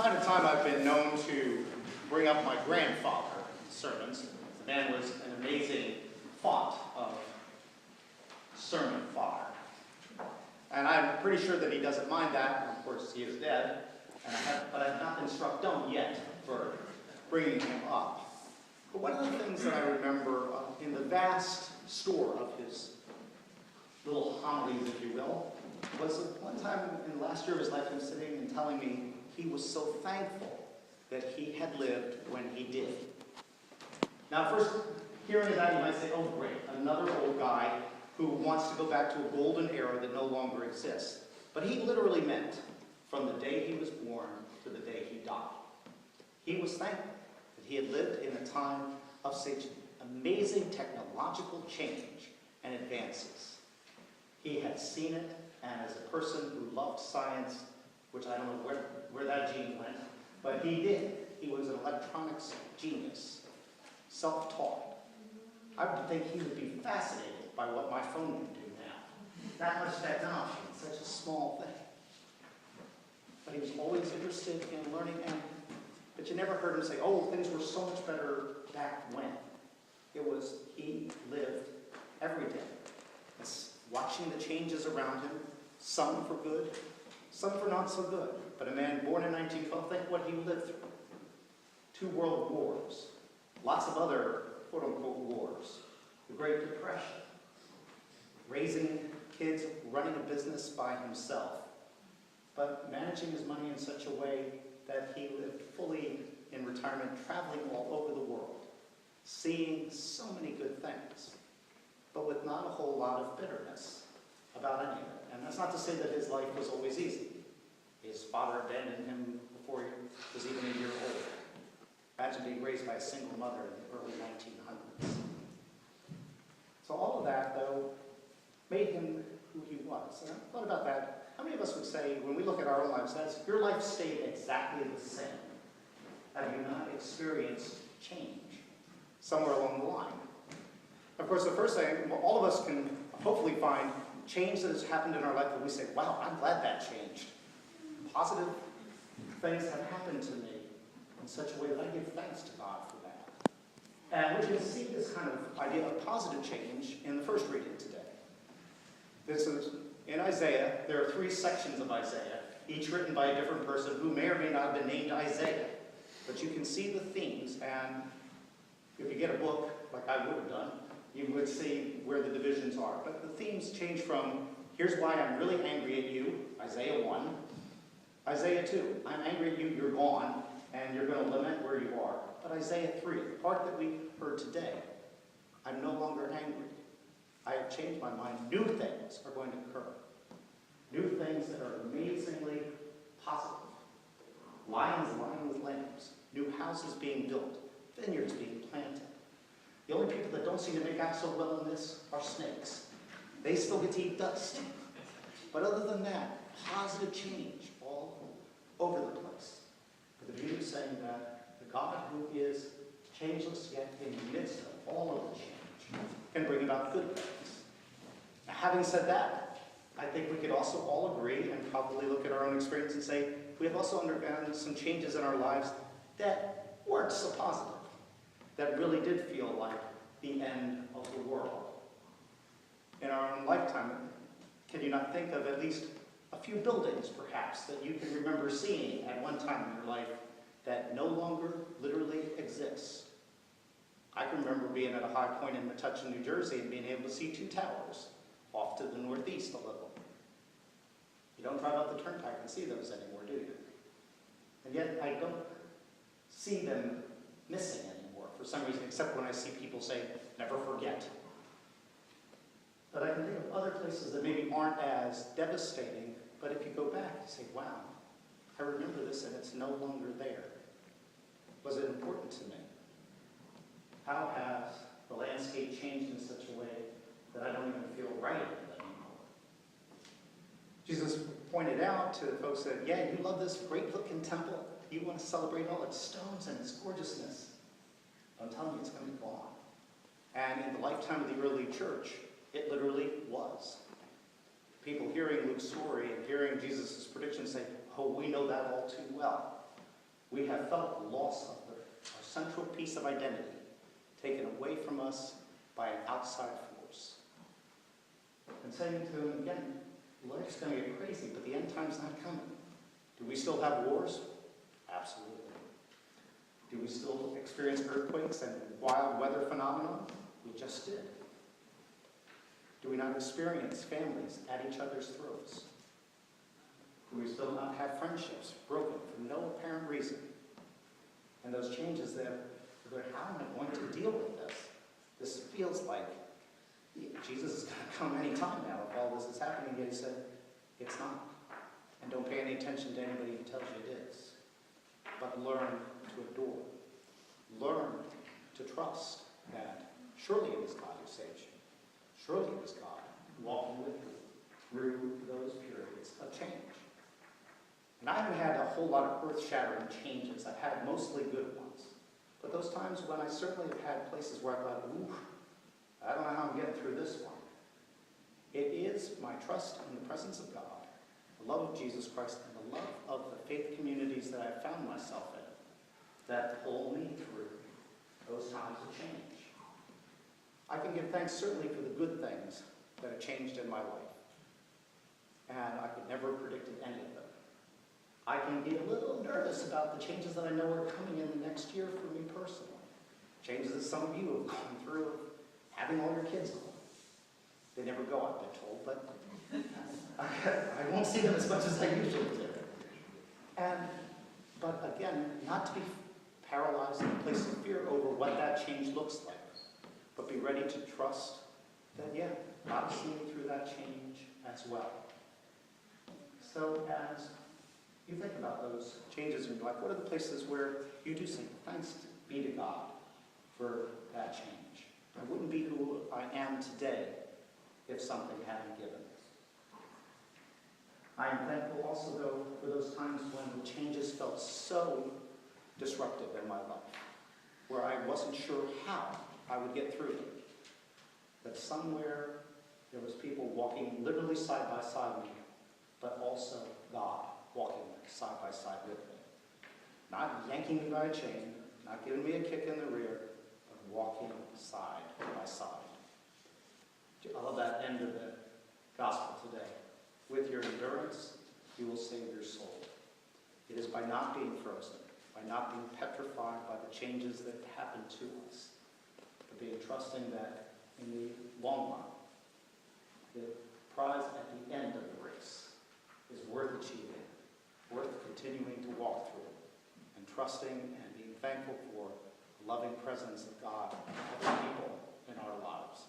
time to time, I've been known to bring up my grandfather in sermons. The man was an amazing font of sermon fodder. And I'm pretty sure that he doesn't mind that. Of course, he is dead. But I've not been struck dumb yet for bringing him up. But one of the things that I remember in the vast store of his little homilies, if you will, was one time in the last year of his life, him sitting and telling me he was so thankful that he had lived when he did. Now, first, hearing that, you might say, oh, great, another old guy who wants to go back to a golden era that no longer exists. But he literally meant from the day he was born to the day he died. He was thankful that he had lived in a time of such amazing technological change and advances. He had seen it, and as a person who loved science, which I don't know where that gene went, but he did. He was an electronics genius, self-taught. I would think he would be fascinated by what my phone can do now. That much technology in such a small thing. But he was always interested in learning, but you never heard him say, oh, things were so much better back when. It was, he lived every day. It's watching the changes around him, some for good, some for not so good. But a man born in 1912, think what he lived through. 2 world wars, lots of other quote-unquote wars, the Great Depression, raising kids, running a business by himself, but managing his money in such a way that he lived fully in retirement, traveling all over the world, seeing so many good things, but with not a whole lot of bitterness about any of it. And that's not to say that his life was always easy. His father abandoned him before he was even a year old. Imagine being raised by a single mother in the early 1900s. So all of that, though, made him who he was. And I thought about that. How many of us would say, when we look at our own lives, that your life stayed exactly the same? Have you not experienced change somewhere along the line? Of course, the first thing, well, all of us can hopefully find change that has happened in our life that we say, wow, I'm glad that changed. Positive things have happened to me in such a way that I give thanks to God for that. And we can see this kind of idea of positive change in the first reading today. This is in Isaiah. There are 3 sections of Isaiah, each written by a different person who may or may not have been named Isaiah. But you can see the themes, and if you get a book, like I would have done, you would see where the divisions are. But the themes change from, here's why I'm really angry at you, Isaiah 1. Isaiah 2, I'm angry at you, you're gone, and you're going to lament where you are. But Isaiah 3, the part that we heard today, I'm no longer angry. I have changed my mind. New things are going to occur. New things that are amazingly positive. Lions lying with lambs. New houses being built. Vineyards being planted. The only people that don't seem to make out so well in this are snakes. They still get to eat dust. But other than that, positive change all over the place. With the view of saying that the God who is changeless yet in the midst of all of the change can bring about good things. Now, having said that, I think we could also all agree and probably look at our own experience and say we have also undergone some changes in our lives that weren't so positive, that really did feel like the end of the world. In our own lifetime, can you not think of at least a few buildings, perhaps, that you can remember seeing at one time in your life that no longer literally exists? I can remember being at a high point in Metuchen, New Jersey, and being able to see 2 towers off to the northeast a little. You don't drive up the turnpike and see those anymore, do you? And yet I don't see them missing anymore for some reason, except when I see people say, never forget. But I can think of other places that maybe aren't as devastating, but if you go back and say, wow, I remember this and it's no longer there. Was it important to me? How has the landscape changed in such a way that I don't even feel right in it anymore? Jesus pointed out to the folks that, yeah, you love this great-looking temple. You want to celebrate all its stones and its gorgeousness. I'm telling you, it's going to be gone. And in the lifetime of the early church, it literally was. People hearing Luke's story and hearing Jesus' prediction say, oh, we know that all too well. We have felt the loss of our central piece of identity taken away from us by an outside force. And saying to them again, life's going to get crazy, but the end time's not coming. Do we still have wars? Absolutely. Do we still experience earthquakes and wild weather phenomena? We just did. Do we not experience families at each other's throats? Do we still not have friendships broken for no apparent reason? And those changes that, how am I going to deal with this? This feels like Jesus is going to come any time now if all this is happening. Yet he said, it's not. And don't pay any attention to anybody who tells you it is. But learn to adore. Learn to trust that surely it is God who saves you. Surely it is God walking with you through those periods of change. And I haven't had a whole lot of earth-shattering changes. I've had mostly good ones. But those times when I certainly have had places where I thought, ooh, I don't know how I'm getting through this one. It is my trust in the presence of God, the love of Jesus Christ, and the love of the faith communities that I've found myself in that pull me through those times of change. I can give thanks certainly for the good things that have changed in my life. And I could never have predicted any of them. I can get a little nervous about the changes that I know are coming in the next year for me personally. Changes that some of you have gone through, having all your kids home. They never go, I've been told, but I won't see them as much as I usually do. But again, not to be paralyzed in a place of fear over what that change looks like, but be ready to trust that, yeah, God is seeing me through that change as well. So as you think about those changes in your life, what are the places where you do say, thanks be to God for that change? I wouldn't be who I am today if something hadn't given. I am thankful also, though, for those times when the changes felt so disruptive in my life, where I wasn't sure how I would get through them. That somewhere there was people walking literally side by side with me, but also God walking side by side with me. Not yanking me by a chain, not giving me a kick in the rear, but walking side by side. I love that end of the gospel today. With your endurance, you will save your soul. It is by not being frozen, by not being petrified by the changes that happen to us, but being trusting that in the long run, the prize at the end of the race is worth achieving, worth continuing to walk through, and trusting and being thankful for the loving presence of God and other people in our lives.